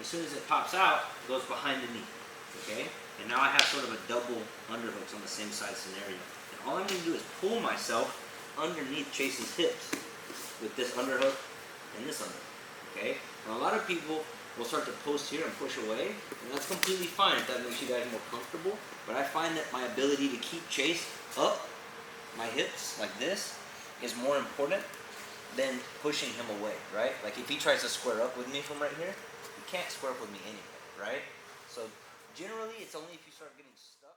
as soon as it pops out, it goes behind the knee. Okay? And now I have sort of a double underhooks on the same side scenario. And all I'm going to do is pull myself underneath Chase's hips with this underhook and this underhook. Okay? Now a lot of people will start to post here and push away, and that's completely fine if that makes you guys more comfortable. But I find that my ability to keep Chase up my hips like this is more important than pushing him away, right? Like if he tries to square up with me from right here, he can't square up with me anyway, right? So generally, it's only if you start getting stuck.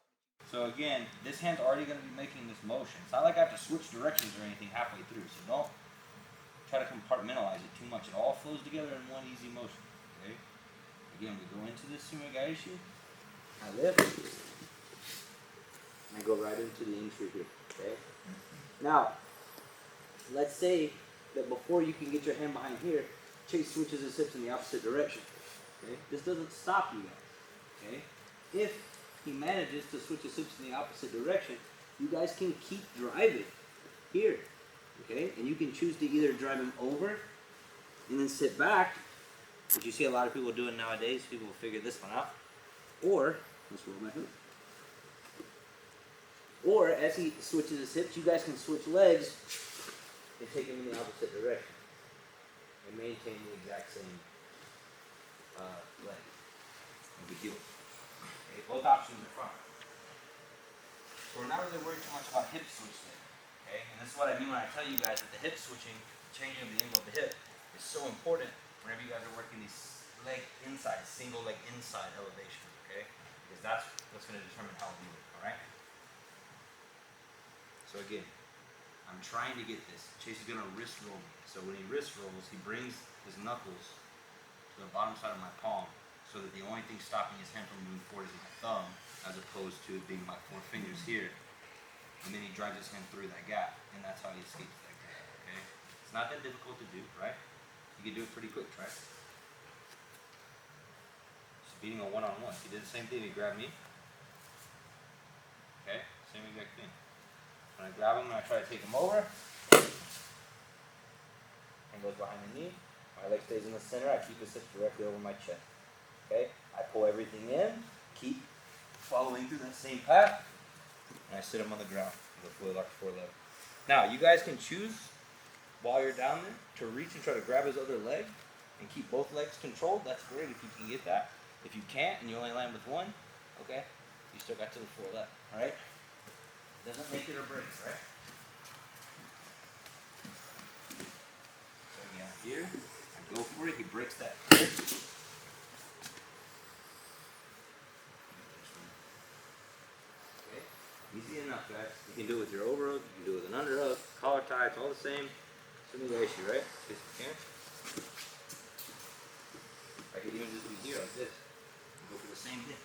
So again, this hand's already going to be making this motion. It's not like I have to switch directions or anything halfway through, so don't try to compartmentalize it too much. It all flows together in one easy motion, okay? Again, we go into this sumigaishu, I lift, and I go right into the entry here, okay? Now, let's say that before you can get your hand behind here, Chase switches his hips in the opposite direction, okay? This doesn't stop you guys, okay? If he manages to switch his hips in the opposite direction, you guys can keep driving here, okay? And you can choose to either drive him over and then sit back, which you see a lot of people doing nowadays. People will figure this one out. Or, let's roll my hook. Or, as he switches his hips, you guys can switch legs and take him in the opposite direction and maintain the exact same leg. No big deal. Okay, both options are fine. So we're not really worried too much about hip switch there. Okay? And this is what I mean when I tell you guys that the hip switching, changing of the angle of the hip, is so important whenever you guys are working these leg inside, single leg inside elevation. Okay? Because that's what's going to determine how we do it. Alright? So again, I'm trying to get this. Chase is going to wrist roll me. So when he wrist rolls, he brings his knuckles to the bottom side of my palm so that the only thing stopping his hand from moving forward is my thumb as opposed to it being my 4 fingers here. And then he drives his hand through that gap, and that's how he escapes that gap, okay? It's not that difficult to do, right? You can do it pretty quick, right? Just beating a one-on-one. He did the same thing, he grabbed me. Okay, same exact thing. When I grab him and I try to take him over, hand goes behind the knee, my leg stays in the center, I keep his hips directly over my chest. Okay, I pull everything in, keep following through that same path, and I sit him on the ground with a fully locked foreleg. Now, you guys can choose while you're down there to reach and try to grab his other leg and keep both legs controlled. That's great if you can get that. If you can't and you only land with one, okay, you still got to the foreleg, alright? Doesn't make it or break, right? So again, here, I go for it, he breaks that grip. Easy enough, guys. You can do it with your overhook, you can do it with an underhook, collar tie, it's all the same. Same issue, right? Yes, you can. I could even just be here like this. Go for the same thing.